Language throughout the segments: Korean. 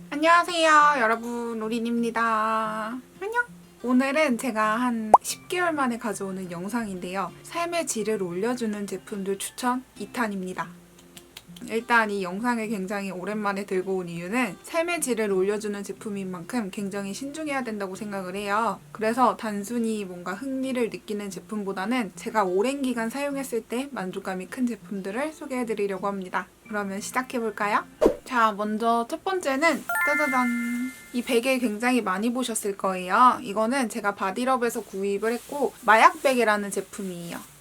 안녕하세요 여러분, 우린입니다. 안녕. 오늘은 제가 한 10개월 만에 가져오는 영상인데요. 삶의 질을 올려주는 제품들 추천 2탄입니다. 일단 이 영상을 굉장히 오랜만에 들고 온 이유는 삶의 질을 올려주는 제품인 만큼 굉장히 신중해야 된다고 생각을 해요. 그래서 단순히 뭔가 흥미를 느끼는 제품보다는 제가 오랜 기간 사용했을 때 만족감이 큰 제품들을 소개해드리려고 합니다. 그러면 시작해볼까요? 자, 먼저 첫 번째는 짜자잔! 이 베개 굉장히 많이 보셨을 거예요. 이거는 제가 바디럽에서 구입을 했고 마약 베개라는 제품이에요.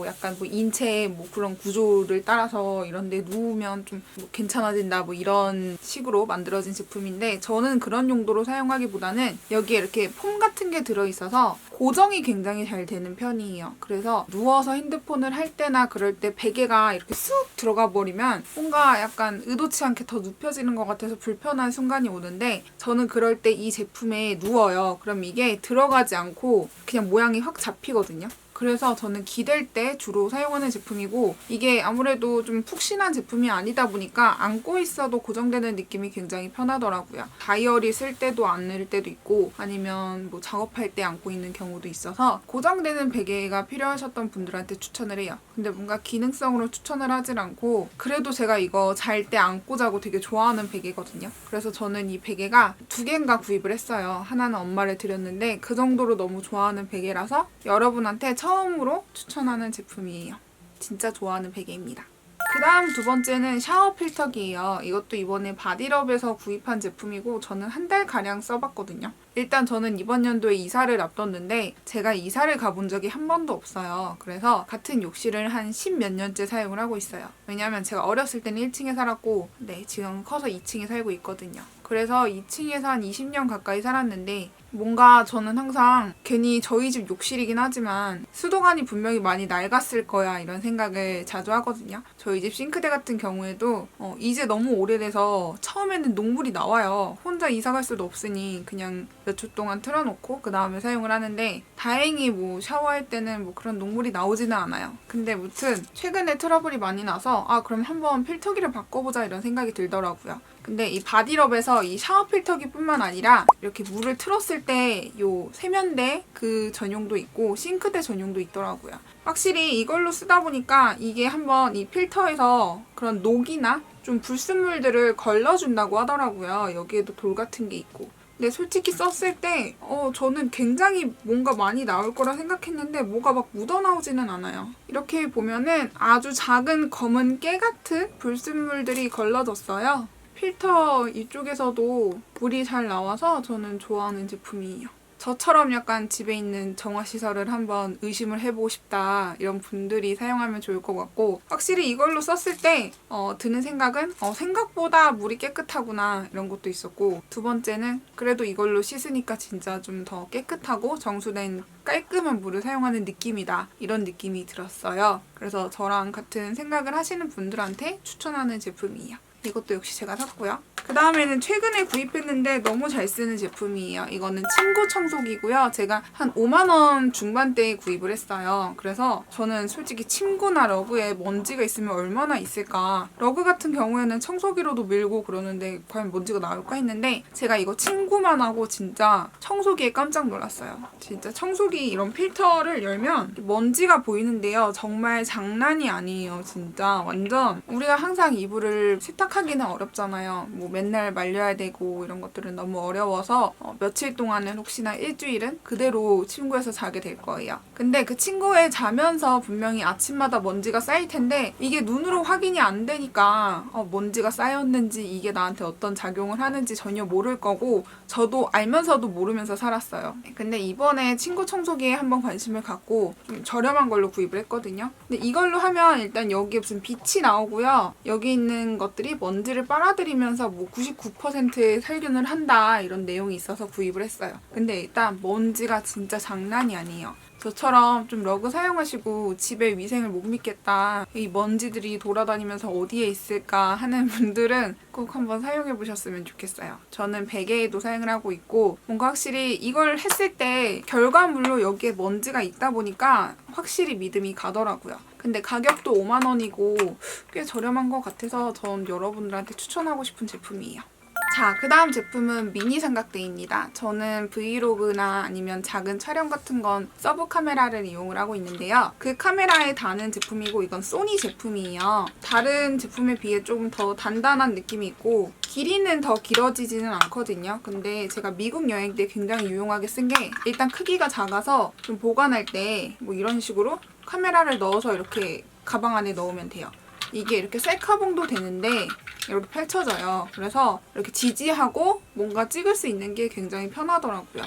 약간 인체의 그런 구조를 따라서 이런 데 누우면 좀 괜찮아진다 이런 식으로 만들어진 제품인데, 저는 그런 용도로 사용하기보다는 여기에 이렇게 폼 같은 게 들어있어서 고정이 굉장히 잘 되는 편이에요. 그래서 누워서 핸드폰을 할 때나 그럴 때 베개가 이렇게 쑥 들어가 버리면 뭔가 약간 의도치 않게 더 눕혀지는 것 같아서 불편한 순간이 오는데, 저는 그럴 때 이 제품에 누워요. 그럼 이게 들어가지 않고 그냥 모양이 확 잡히거든요. 그래서 저는 기댈 때 주로 사용하는 제품이고, 이게 아무래도 좀 푹신한 제품이 아니다 보니까 안고 있어도 고정되는 느낌이 굉장히 편하더라고요. 다이어리 쓸 때도 안을 때도 있고, 아니면 작업할 때 안고 있는 경우도 있어서 고정되는 베개가 필요하셨던 분들한테 추천을 해요. 근데 뭔가 기능성으로 추천을 하진 않고, 그래도 제가 이거 잘 때 안고 자고 되게 좋아하는 베개거든요. 그래서 저는 이 베개가 2개인가 구입을 했어요. 하나는 엄마를 드렸는데 그 정도로 너무 좋아하는 베개라서 여러분한테 처음으로 추천하는 제품이에요. 진짜 좋아하는 베개입니다. 그 다음 두 번째는 샤워 필터기예요. 이것도 이번에 바디럽에서 구입한 제품이고 저는 한 달가량 써봤거든요. 일단 저는 이번 연도에 이사를 앞뒀는데 제가 이사를 가본 적이 한 번도 없어요. 그래서 같은 욕실을 한 10몇 년째 사용을 하고 있어요. 왜냐면 제가 어렸을 때는 1층에 살았고 지금 커서 2층에 살고 있거든요. 그래서 2층에서 한 20년 가까이 살았는데, 뭔가 저는 항상 괜히 저희 집 욕실이긴 하지만 수도관이 분명히 많이 낡았을 거야 이런 생각을 자주 하거든요. 저희 집 싱크대 같은 경우에도 이제 너무 오래돼서 처음에는 녹물이 나와요. 혼자 이사 갈 수도 없으니 그냥 몇 초 동안 틀어놓고 그 다음에 사용을 하는데, 다행히 샤워할 때는 그런 녹물이 나오지는 않아요. 근데 무튼 최근에 트러블이 많이 나서 그럼 한번 필터기를 바꿔보자 이런 생각이 들더라고요. 근데 이 바디럽에서 이 샤워 필터기 뿐만 아니라 이렇게 물을 틀었을 때 요 세면대 그 전용도 있고 싱크대 전용도 있더라고요. 확실히 이걸로 쓰다 보니까 이게 한번 이 필터에서 그런 녹이나 좀 불순물들을 걸러준다고 하더라고요. 여기에도 돌 같은 게 있고. 근데 솔직히 썼을 때 저는 굉장히 뭔가 많이 나올 거라 생각했는데 뭐가 막 묻어나오지는 않아요. 이렇게 보면은 아주 작은 검은 깨 같은 불순물들이 걸러졌어요. 필터 이쪽에서도 물이 잘 나와서 저는 좋아하는 제품이에요. 저처럼 약간 집에 있는 정화시설을 한번 의심을 해보고 싶다 이런 분들이 사용하면 좋을 것 같고, 확실히 이걸로 썼을 때 드는 생각은 생각보다 물이 깨끗하구나 이런 것도 있었고, 두 번째는 그래도 이걸로 씻으니까 진짜 좀 더 깨끗하고 정수된 깔끔한 물을 사용하는 느낌이다 이런 느낌이 들었어요. 그래서 저랑 같은 생각을 하시는 분들한테 추천하는 제품이에요. 이것도 역시 제가 샀고요. 그 다음에는 최근에 구입했는데 너무 잘 쓰는 제품이에요. 이거는 침구 청소기고요. 제가 한 5만원 중반대에 구입을 했어요. 그래서 저는 솔직히 침구나 러그에 먼지가 있으면 얼마나 있을까. 러그 같은 경우에는 청소기로도 밀고 그러는데 과연 먼지가 나올까 했는데, 제가 이거 침구만 하고 진짜 청소기에 깜짝 놀랐어요. 진짜 청소기 이런 필터를 열면 먼지가 보이는데요. 정말 장난이 아니에요. 진짜 완전 우리가 항상 이불을 세탁하기는 어렵잖아요. 맨날 말려야 되고 이런 것들은 너무 어려워서 며칠 동안은 혹시나 일주일은 그대로 침구에서 자게 될 거예요. 근데 그 침구에 자면서 분명히 아침마다 먼지가 쌓일 텐데 이게 눈으로 확인이 안 되니까 먼지가 쌓였는지 이게 나한테 어떤 작용을 하는지 전혀 모를 거고, 저도 알면서도 모르면서 살았어요. 근데 이번에 침구 청소기에 한번 관심을 갖고 좀 저렴한 걸로 구입을 했거든요. 근데 이걸로 하면 일단 여기에 무슨 빛이 나오고요. 여기 있는 것들이 먼지를 빨아들이면서 99%의 살균을 한다 이런 내용이 있어서 구입을 했어요. 근데 일단 먼지가 진짜 장난이 아니에요. 저처럼 좀 러그 사용하시고 집에 위생을 못 믿겠다, 이 먼지들이 돌아다니면서 어디에 있을까 하는 분들은 꼭 한번 사용해 보셨으면 좋겠어요. 저는 베개에도 사용을 하고 있고, 뭔가 확실히 이걸 했을 때 결과물로 여기에 먼지가 있다 보니까 확실히 믿음이 가더라고요. 근데 가격도 5만원이고 꽤 저렴한 것 같아서 전 여러분들한테 추천하고 싶은 제품이에요. 자, 그 다음 제품은 미니 삼각대입니다. 저는 브이로그나 아니면 작은 촬영 같은 건 서브 카메라를 이용을 하고 있는데요. 그 카메라에 다는 제품이고 이건 소니 제품이에요. 다른 제품에 비해 조금 더 단단한 느낌이 있고 길이는 더 길어지지는 않거든요. 근데 제가 미국 여행 때 굉장히 유용하게 쓴 게 일단 크기가 작아서 좀 보관할 때 뭐 이런 식으로 카메라를 넣어서 이렇게 가방 안에 넣으면 돼요. 이게 이렇게 셀카봉도 되는데 이렇게 펼쳐져요. 그래서 이렇게 지지하고 뭔가 찍을 수 있는 게 굉장히 편하더라고요.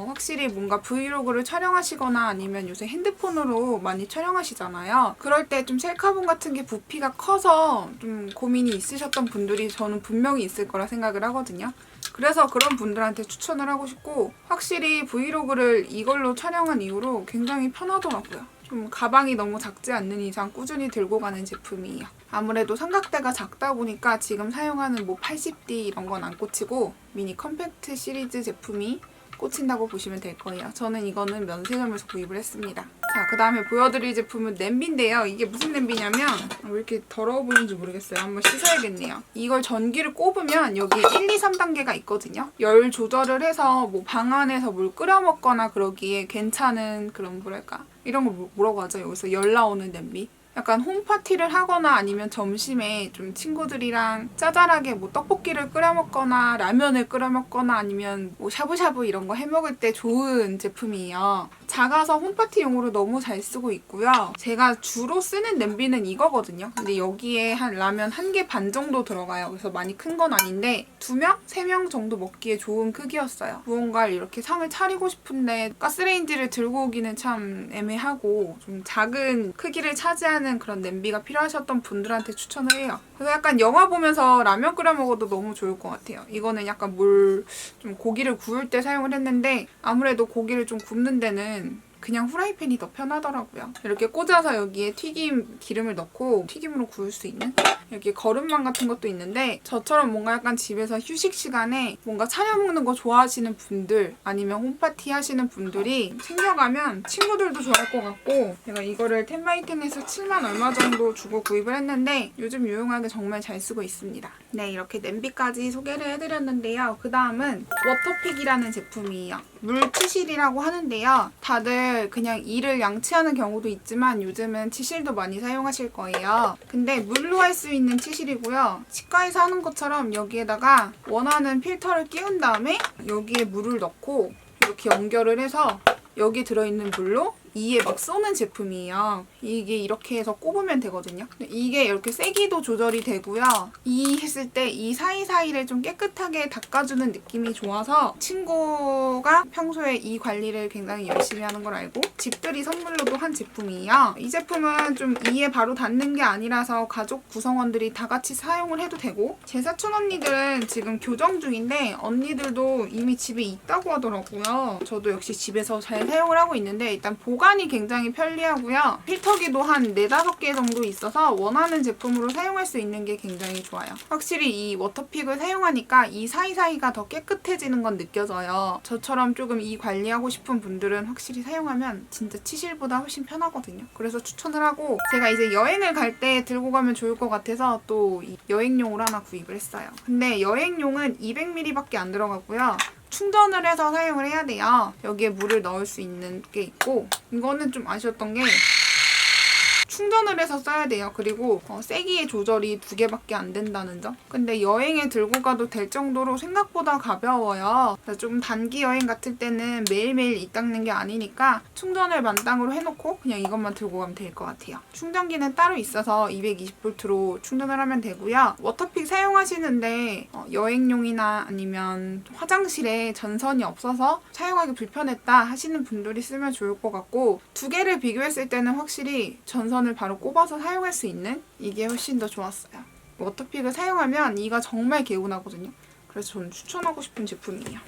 확실히 뭔가 브이로그를 촬영하시거나 아니면 요새 핸드폰으로 많이 촬영하시잖아요. 그럴 때 좀 셀카봉 같은 게 부피가 커서 좀 고민이 있으셨던 분들이 저는 분명히 있을 거라 생각을 하거든요. 그래서 그런 분들한테 추천을 하고 싶고 확실히 브이로그를 이걸로 촬영한 이후로 굉장히 편하더라고요. 좀 가방이 너무 작지 않는 이상 꾸준히 들고 가는 제품이에요. 아무래도 삼각대가 작다 보니까 지금 사용하는 뭐 80D 이런 건 안 꽂히고 미니 컴팩트 시리즈 제품이 꽂힌다고 보시면 될 거예요. 저는 이거는 면세점에서 구입을 했습니다. 자, 그 다음에 보여드릴 제품은 냄비인데요. 이게 무슨 냄비냐면 왜 이렇게 더러워 보이는지 모르겠어요. 한번 씻어야겠네요. 이걸 전기를 꼽으면 여기 1, 2, 3단계가 있거든요. 열 조절을 해서 뭐 방 안에서 물 끓여 먹거나 그러기에 괜찮은 그런 뭐랄까 이런 걸 뭐라고 하죠? 여기서 열 나오는 냄비. 약간 홈파티를 하거나 아니면 점심에 좀 친구들이랑 짜잘하게 뭐 떡볶이를 끓여 먹거나 라면을 끓여 먹거나 아니면 뭐 샤브샤브 이런 거 해 먹을 때 좋은 제품이에요. 작아서 홈파티용으로 너무 잘 쓰고 있고요. 제가 주로 쓰는 냄비는 이거거든요. 근데 여기에 한 라면 1개 반 정도 들어가요. 그래서 많이 큰 건 아닌데 2명? 3명 정도 먹기에 좋은 크기였어요. 무언가를 이렇게 상을 차리고 싶은데 가스레인지를 들고 오기는 참 애매하고 좀 작은 크기를 차지하는 그런 냄비가 필요하셨던 분들한테 추천을 해요. 그래서 약간 영화 보면서 라면 끓여 먹어도 너무 좋을 것 같아요. 이거는 약간 좀 고기를 구울 때 사용을 했는데 아무래도 고기를 좀 굽는 데는 그냥 후라이팬이 더 편하더라고요. 이렇게 꽂아서 여기에 튀김 기름을 넣고 튀김으로 구울 수 있는 여기 거름망 같은 것도 있는데 저처럼 뭔가 약간 집에서 휴식 시간에 뭔가 차려 먹는 거 좋아하시는 분들 아니면 홈파티 하시는 분들이 챙겨가면 친구들도 좋아할 것 같고 제가 이거를 텐바이텐에서 7만 얼마 정도 주고 구입을 했는데 요즘 유용하게 정말 잘 쓰고 있습니다. 네, 이렇게 냄비까지 소개를 해드렸는데요. 그 다음은 워터픽이라는 제품이에요. 물치실이라고 하는데요. 다들 그냥 이를 양치하는 경우도 있지만 요즘은 치실도 많이 사용하실 거예요. 근데 물로 할 수 있는 치실이고요. 치과에서 하는 것처럼 여기에다가 원하는 필터를 끼운 다음에 여기에 물을 넣고 이렇게 연결을 해서 여기 들어있는 물로 이에 막 쏘는 제품이에요. 이게 이렇게 해서 꼽으면 되거든요. 이게 이렇게 세기도 조절이 되고요. 이 했을 때 이 사이사이를 좀 깨끗하게 닦아주는 느낌이 좋아서 친구가 평소에 이 관리를 굉장히 열심히 하는 걸 알고 집들이 선물로도 한 제품이에요. 이 제품은 좀 이에 바로 닿는 게 아니라서 가족 구성원들이 다 같이 사용을 해도 되고 제 사촌 언니들은 지금 교정 중인데 언니들도 이미 집에 있다고 하더라고요. 저도 역시 집에서 잘 사용을 하고 있는데 일단 보관이 굉장히 편리하고요. 필터기도 한 4, 5개 정도 있어서 원하는 제품으로 사용할 수 있는 게 굉장히 좋아요. 확실히 이 워터픽을 사용하니까 이 사이사이가 더 깨끗해지는 건 느껴져요. 저처럼 조금 이 관리하고 싶은 분들은 확실히 사용하면 진짜 치실보다 훨씬 편하거든요. 그래서 추천을 하고 제가 이제 여행을 갈 때 들고 가면 좋을 것 같아서 또 이 여행용으로 하나 구입을 했어요. 근데 여행용은 200ml밖에 안 들어가고요. 충전을 해서 사용을 해야 돼요. 여기에 물을 넣을 수 있는 게 있고 이거는 좀 아쉬웠던 게 충전을 해서 써야 돼요. 그리고 세기의 조절이 2개밖에 안 된다는 점. 근데 여행에 들고 가도 될 정도로 생각보다 가벼워요. 그래서 좀 단기 여행 같을 때는 매일매일 이 닦는 게 아니니까 충전을 만땅으로 해놓고 그냥 이것만 들고 가면 될 것 같아요. 충전기는 따로 있어서 220V로 충전을 하면 되고요. 워터픽 사용하시는데 여행용이나 아니면 화장실에 전선이 없어서 사용하기 불편했다 하시는 분들이 쓰면 좋을 것 같고 2개를 비교했을 때는 확실히 전선을 바로 꼽아서 사용할 수 있는 이게 훨씬 더 좋았어요. 워터픽을 사용하면 이가 정말 개운하거든요. 그래서 저는 추천하고 싶은 제품이에요.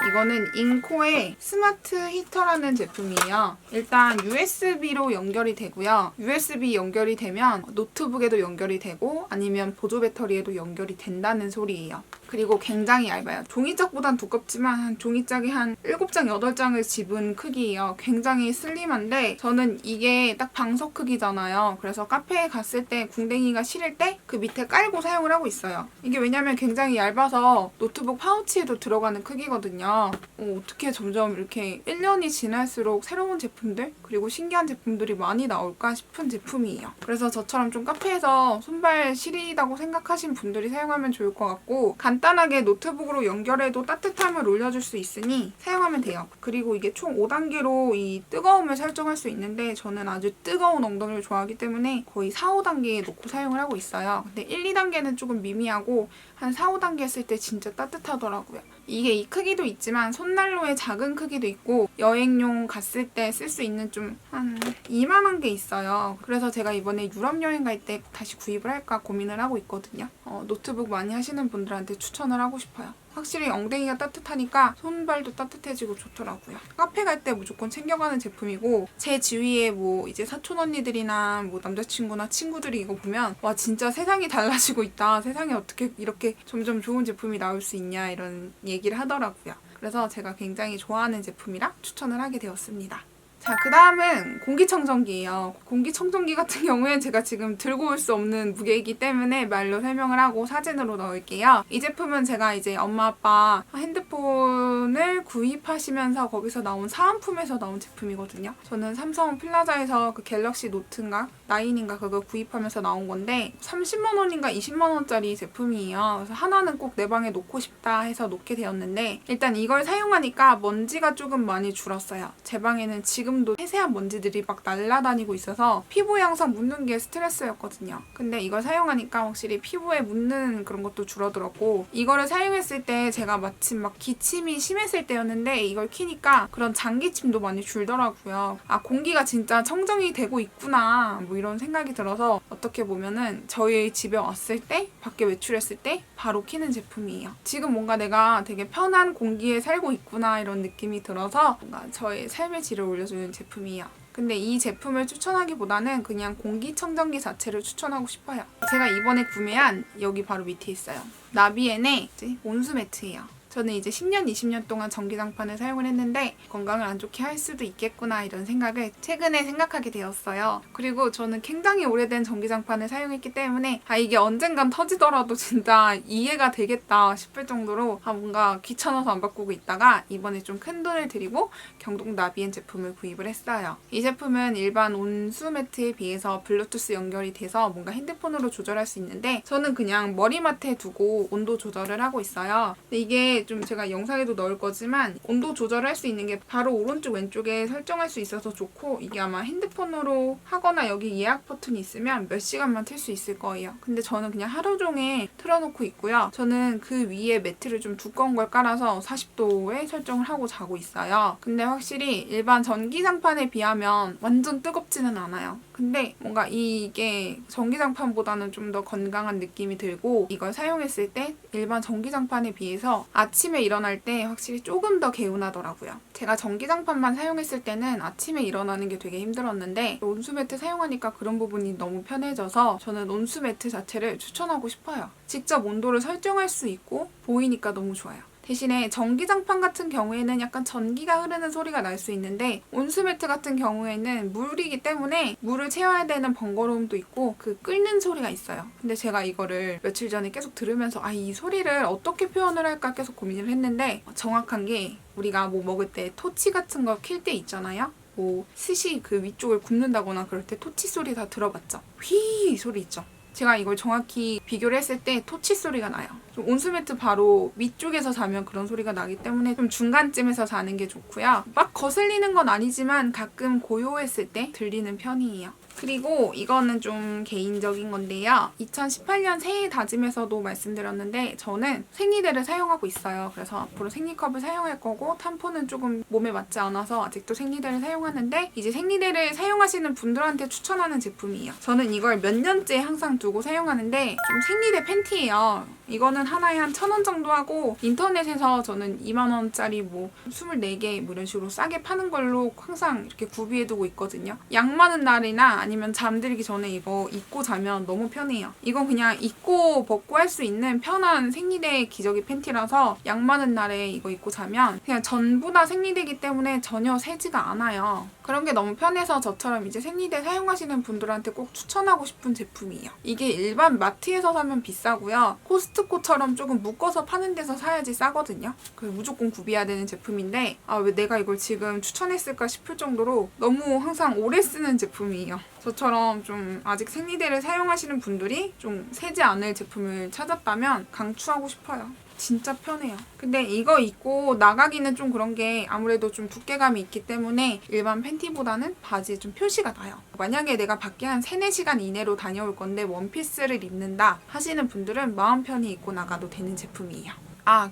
이거는 인코의 스마트 히터라는 제품이에요. 일단 USB로 연결이 되고요. USB 연결이 되면 노트북에도 연결이 되고 아니면 보조 배터리에도 연결이 된다는 소리예요. 그리고 굉장히 얇아요. 종이짝보단 두껍지만 한 종이짝이 한 7장, 8장을 집은 크기예요. 굉장히 슬림한데 저는 이게 딱 방석 크기잖아요. 그래서 카페에 갔을 때 궁뎅이가 시릴 때 그 밑에 깔고 사용을 하고 있어요. 이게 왜냐면 굉장히 얇아서 노트북 파우치에도 들어가는 크기거든요. 어떻게 점점 이렇게 1년이 지날수록 새로운 제품들 그리고 신기한 제품들이 많이 나올까 싶은 제품이에요. 그래서 저처럼 좀 카페에서 손발 시리다고 생각하신 분들이 사용하면 좋을 것 같고 간단하게 노트북으로 연결해도 따뜻함을 올려줄 수 있으니 사용하면 돼요. 그리고 이게 총 5단계로 이 뜨거움을 설정할 수 있는데 저는 아주 뜨거운 엉덩이를 좋아하기 때문에 거의 4, 5단계에 놓고 사용을 하고 있어요. 근데 1, 2단계는 조금 미미하고 한 4, 5단계 했을 때 진짜 따뜻하더라고요. 이게 이 크기도 있지만 손난로의 작은 크기도 있고 여행용 갔을 때 쓸 수 있는 좀 한 이만한 게 있어요. 그래서 제가 이번에 유럽 여행 갈 때 다시 구입을 할까 고민을 하고 있거든요. 노트북 많이 하시는 분들한테 추천을 하고 싶어요. 확실히 엉덩이가 따뜻하니까 손발도 따뜻해지고 좋더라고요. 카페 갈 때 무조건 챙겨가는 제품이고 제 주위에 뭐 이제 사촌 언니들이나 뭐 남자친구나 친구들이 이거 보면 와 진짜 세상이 달라지고 있다. 세상에 어떻게 이렇게 점점 좋은 제품이 나올 수 있냐 이런 얘기를 하더라고요. 그래서 제가 굉장히 좋아하는 제품이라 추천을 하게 되었습니다. 자, 그 다음은 공기청정기예요. 공기청정기 같은 경우엔 제가 지금 들고 올 수 없는 무게이기 때문에 말로 설명을 하고 사진으로 넣을게요. 이 제품은 제가 이제 엄마 아빠 핸드폰을 구입하시면서 거기서 나온 사은품에서 나온 제품이거든요. 저는 삼성 플라자에서 그 갤럭시 노트인가 9인가 그거 구입하면서 나온 건데 30만 원인가 20만 원짜리 제품이에요. 그래서 하나는 꼭 내 방에 놓고 싶다 해서 놓게 되었는데 일단 이걸 사용하니까 먼지가 조금 많이 줄었어요. 제 방에는 지금도 세세한 먼지들이 막 날아다니고 있어서 피부에 항상 묻는 게 스트레스였거든요. 근데 이걸 사용하니까 확실히 피부에 묻는 그런 것도 줄어들었고 이거를 사용했을 때 제가 마침 막 기침이 심했을 때였는데 이걸 키니까 그런 장기침도 많이 줄더라고요. 아, 공기가 진짜 청정이 되고 있구나 뭐 이런 생각이 들어서 어떻게 보면은 저희 집에 왔을 때 밖에 외출했을 때 바로 키는 제품이에요. 지금 뭔가 내가 되게 편한 공기에 살고 있구나 이런 느낌이 들어서 뭔가 저의 삶의 질을 올려주는 제품이에요. 근데 이 제품을 추천하기보다는 그냥 공기청정기 자체를 추천하고 싶어요. 제가 이번에 구매한 여기 바로 밑에 있어요. 나비엔의 온수 매트예요. 저는 이제 10년, 20년 동안 전기장판을 사용을 했는데 건강을 안 좋게 할 수도 있겠구나 이런 생각을 최근에 생각하게 되었어요. 그리고 저는 굉장히 오래된 전기장판을 사용했기 때문에 이게 언젠간 터지더라도 진짜 이해가 되겠다 싶을 정도로 뭔가 귀찮아서 안 바꾸고 있다가 이번에 좀 큰 돈을 들이고 경동 나비엔 제품을 구입을 했어요. 이 제품은 일반 온수 매트에 비해서 블루투스 연결이 돼서 뭔가 핸드폰으로 조절할 수 있는데 저는 그냥 머리맡에 두고 온도 조절을 하고 있어요. 근데 이게 좀 제가 영상에도 넣을 거지만 온도 조절을 할 수 있는 게 바로 오른쪽 왼쪽에 설정할 수 있어서 좋고 이게 아마 핸드폰으로 하거나 여기 예약 버튼이 있으면 몇 시간만 틀 수 있을 거예요. 근데 저는 그냥 하루 종일 틀어놓고 있고요. 저는 그 위에 매트를 좀 두꺼운 걸 깔아서 40도에 설정을 하고 자고 있어요. 근데 확실히 일반 전기장판에 비하면 완전 뜨겁지는 않아요. 근데 뭔가 이게 전기장판보다는 좀 더 건강한 느낌이 들고 이걸 사용했을 때 일반 전기장판에 비해서 아침에 일어날 때 확실히 조금 더 개운하더라고요. 제가 전기장판만 사용했을 때는 아침에 일어나는 게 되게 힘들었는데 온수매트 사용하니까 그런 부분이 너무 편해져서 저는 온수매트 자체를 추천하고 싶어요. 직접 온도를 설정할 수 있고 보이니까 너무 좋아요. 대신에 전기장판 같은 경우에는 약간 전기가 흐르는 소리가 날 수 있는데 온수매트 같은 경우에는 물이기 때문에 물을 채워야 되는 번거로움도 있고 그 끓는 소리가 있어요. 근데 제가 이거를 며칠 전에 계속 들으면서 이 소리를 어떻게 표현을 할까 계속 고민을 했는데 정확한 게 우리가 뭐 먹을 때 토치 같은 거 킬 때 있잖아요. 뭐 스시 그 위쪽을 굽는다거나 그럴 때 토치 소리 다 들어봤죠? 휘 소리 있죠? 제가 이걸 정확히 비교를 했을 때 토치 소리가 나요. 좀 온수매트 바로 위쪽에서 자면 그런 소리가 나기 때문에 좀 중간쯤에서 자는 게 좋고요. 막 거슬리는 건 아니지만 가끔 고요했을 때 들리는 편이에요. 그리고 이거는 좀 개인적인 건데요. 2018년 새해 다짐에서도 말씀드렸는데 저는 생리대를 사용하고 있어요. 그래서 앞으로 생리컵을 사용할 거고 탐포는 조금 몸에 맞지 않아서 아직도 생리대를 사용하는데 이제 생리대를 사용하시는 분들한테 추천하는 제품이에요. 저는 이걸 몇 년째 항상 두고 사용하는데 좀 생리대 팬티예요. 이거는 하나에 한 1,000원 정도 하고 인터넷에서 저는 2만 원짜리 뭐 24개 뭐 이런 식으로 싸게 파는 걸로 항상 이렇게 구비해두고 있거든요. 양 많은 날이나 아니면 잠들기 전에 이거 입고 자면 너무 편해요. 이건 그냥 입고 벗고 할 수 있는 편한 생리대 기저귀 팬티라서 양 많은 날에 이거 입고 자면 그냥 전부 다 생리대이기 때문에 전혀 새지가 않아요. 그런 게 너무 편해서 저처럼 이제 생리대 사용하시는 분들한테 꼭 추천하고 싶은 제품이에요. 이게 일반 마트에서 사면 비싸고요. 코스트코처럼 조금 묶어서 파는 데서 사야지 싸거든요. 그래서 무조건 구비해야 되는 제품인데 왜 내가 이걸 지금 추천했을까 싶을 정도로 너무 항상 오래 쓰는 제품이에요. 저처럼 좀 아직 생리대를 사용하시는 분들이 좀 새지 않을 제품을 찾았다면 강추하고 싶어요. 진짜 편해요. 근데 이거 입고 나가기는 좀 그런 게 아무래도 좀 두께감이 있기 때문에 일반 팬티보다는 바지에 좀 표시가 나요. 만약에 내가 밖에 한 3-4시간 이내로 다녀올 건데 원피스를 입는다 하시는 분들은 마음 편히 입고 나가도 되는 제품이에요.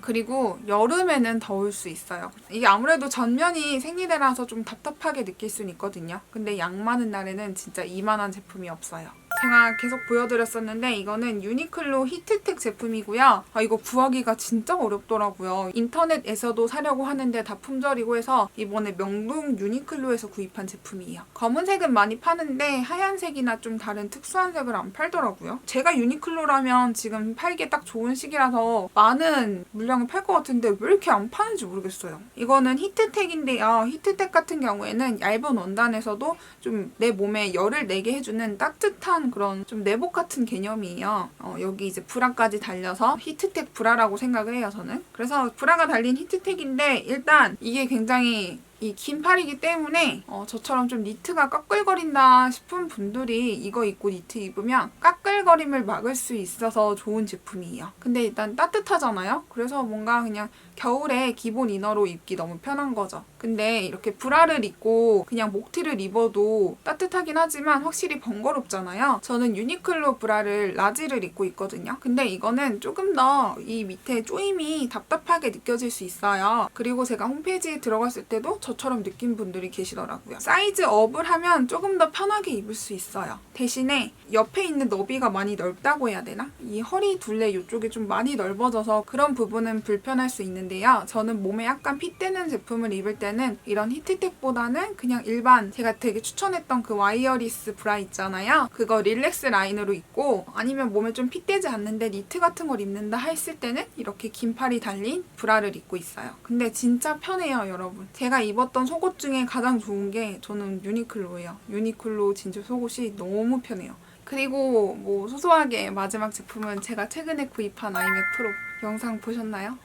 그리고 여름에는 더울 수 있어요. 이게 아무래도 전면이 생리대라서 좀 답답하게 느낄 수는 있거든요. 근데 양 많은 날에는 진짜 이만한 제품이 없어요. 제가 계속 보여드렸었는데 이거는 유니클로 히트텍 제품이고요. 이거 구하기가 진짜 어렵더라고요. 인터넷에서도 사려고 하는데 다 품절이고 해서 이번에 명동 유니클로에서 구입한 제품이에요. 검은색은 많이 파는데 하얀색이나 좀 다른 특수한 색을 안 팔더라고요. 제가 유니클로라면 지금 팔기에 딱 좋은 시기라서 많은 물량을 팔 것 같은데 왜 이렇게 안 파는지 모르겠어요. 이거는 히트텍인데요. 히트텍 같은 경우에는 얇은 원단에서도 좀 내 몸에 열을 내게 해주는 따뜻한 그런 좀 내복 같은 개념이에요. 여기 이제 브라까지 달려서 히트텍 브라라고 생각을 해요, 저는. 그래서 브라가 달린 히트텍인데 일단 이게 굉장히 이 긴 팔이기 때문에 저처럼 좀 니트가 까끌거린다 싶은 분들이 이거 입고 니트 입으면 까끌거림을 막을 수 있어서 좋은 제품이에요. 근데 일단 따뜻하잖아요? 그래서 뭔가 그냥 겨울에 기본 이너로 입기 너무 편한 거죠. 근데 이렇게 브라를 입고 그냥 목티를 입어도 따뜻하긴 하지만 확실히 번거롭잖아요. 저는 유니클로 브라를 라지를 입고 있거든요. 근데 이거는 조금 더 이 밑에 조임이 답답하게 느껴질 수 있어요. 그리고 제가 홈페이지에 들어갔을 때도 저처럼 느낀 분들이 계시더라고요. 사이즈 업을 하면 조금 더 편하게 입을 수 있어요. 대신에 옆에 있는 너비가 많이 넓다고 해야 되나? 이 허리 둘레 이쪽이 좀 많이 넓어져서 그런 부분은 불편할 수 있는데요. 저는 몸에 약간 핏되는 제품을 입을 때는 이런 히트텍보다는 그냥 일반 제가 되게 추천했던 그 와이어리스 브라 있잖아요. 그거 릴렉스 라인으로 입고 아니면 몸에 좀 핏되지 않는데 니트 같은 걸 입는다 했을 때는 이렇게 긴 팔이 달린 브라를 입고 있어요. 근데 진짜 편해요, 여러분. 제가 입었던 속옷 중에 가장 좋은 게 저는 유니클로예요. 유니클로 진짜 속옷이 너무 편해요. 그리고 뭐 소소하게 마지막 제품은 제가 최근에 구입한 아이맥 프로. 영상 보셨나요?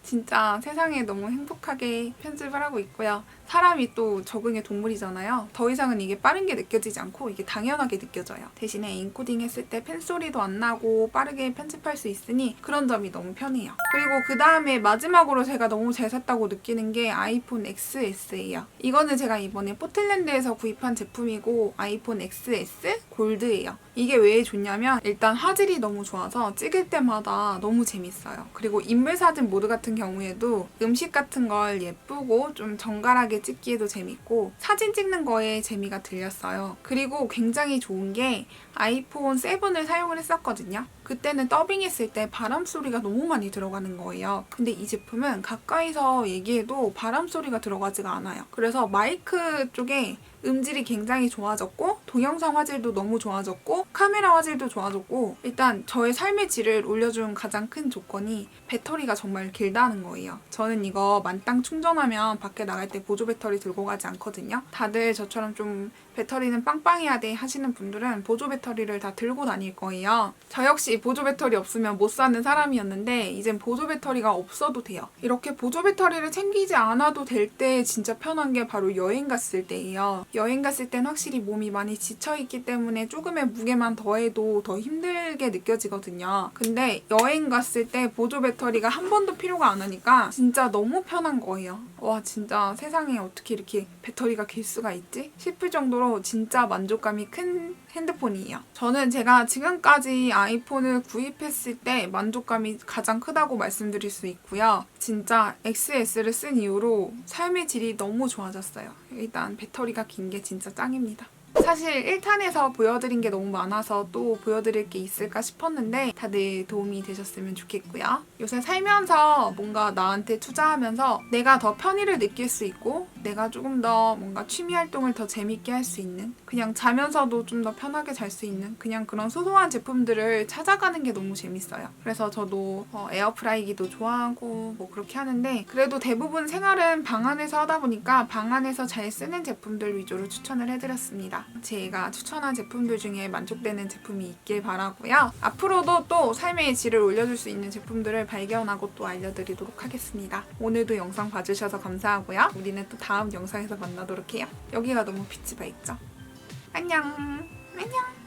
진짜 세상에 너무 행복하게 편집을 하고 있고요. 사람이 또 적응의 동물이잖아요. 더 이상은 이게 빠른 게 느껴지지 않고 이게 당연하게 느껴져요. 대신에 인코딩 했을 때 펜소리도 안 나고 빠르게 편집할 수 있으니 그런 점이 너무 편해요. 그리고 그 다음에 마지막으로 제가 너무 잘 샀다고 느끼는 게 아이폰 XS예요. 이거는 제가 이번에 포틀랜드에서 구입한 제품이고 아이폰 XS 골드예요. 이게 왜 좋냐면 일단 화질이 너무 좋아서 찍을 때마다 너무 재밌어요. 그리고 인물사진 모드 같은 경우에도 음식 같은 걸 예쁘고 좀 정갈하게 찍기에도 재밌고 사진 찍는 거에 재미가 들렸어요. 그리고 굉장히 좋은 게 아이폰 7을 사용을 했었거든요. 그때는 더빙했을 때 바람 소리가 너무 많이 들어가는 거예요. 근데 이 제품은 가까이서 얘기해도 바람 소리가 들어가지가 않아요. 그래서 마이크 쪽에 음질이 굉장히 좋아졌고 동영상 화질도 너무 좋아졌고 카메라 화질도 좋아졌고 일단 저의 삶의 질을 올려준 가장 큰 조건이 배터리가 정말 길다는 거예요. 저는 이거 만땅 충전하면 밖에 나갈 때 보조 배터리 들고 가지 않거든요. 다들 저처럼 좀 배터리는 빵빵해야 돼 하시는 분들은 보조 배터리를 다 들고 다닐 거예요. 저 역시 보조 배터리 없으면 못 사는 사람이었는데 이젠 보조 배터리가 없어도 돼요. 이렇게 보조 배터리를 챙기지 않아도 될 때 진짜 편한 게 바로 여행 갔을 때예요. 여행 갔을 땐 확실히 몸이 많이 지쳐있기 때문에 조금의 무게만 더해도 더 힘들게 느껴지거든요. 근데 여행 갔을 때 보조 배터리가 한 번도 필요가 안 하니까 진짜 너무 편한 거예요. 와 진짜 세상에 어떻게 이렇게 배터리가 길 수가 있지? 싶을 정도로 진짜 만족감이 큰 핸드폰이에요. 저는 제가 지금까지 아이폰을 구입했을 때 만족감이 가장 크다고 말씀드릴 수 있고요. 진짜 XS를 쓴 이후로 삶의 질이 너무 좋아졌어요. 일단 배터리가 긴 게 진짜 짱입니다. 사실 1탄에서 보여드린 게 너무 많아서 또 보여드릴 게 있을까 싶었는데 다들 도움이 되셨으면 좋겠고요. 요새 살면서 뭔가 나한테 투자하면서 내가 더 편의를 느낄 수 있고 내가 조금 더 뭔가 취미 활동을 더 재밌게 할 수 있는, 그냥 자면서도 좀 더 편하게 잘 수 있는 그냥 그런 소소한 제품들을 찾아가는 게 너무 재밌어요. 그래서 저도 에어프라이기도 좋아하고 뭐 그렇게 하는데 그래도 대부분 생활은 방 안에서 하다 보니까 방 안에서 잘 쓰는 제품들 위주로 추천을 해드렸습니다. 제가 추천한 제품들 중에 만족되는 제품이 있길 바라고요. 앞으로도 또 삶의 질을 올려줄 수 있는 제품들을 발견하고 또 알려드리도록 하겠습니다. 오늘도 영상 봐주셔서 감사하고요. 우리는 또 다음 영상에서 만나도록 해요. 여기가 너무 빛이 밝죠? 안녕. 안녕.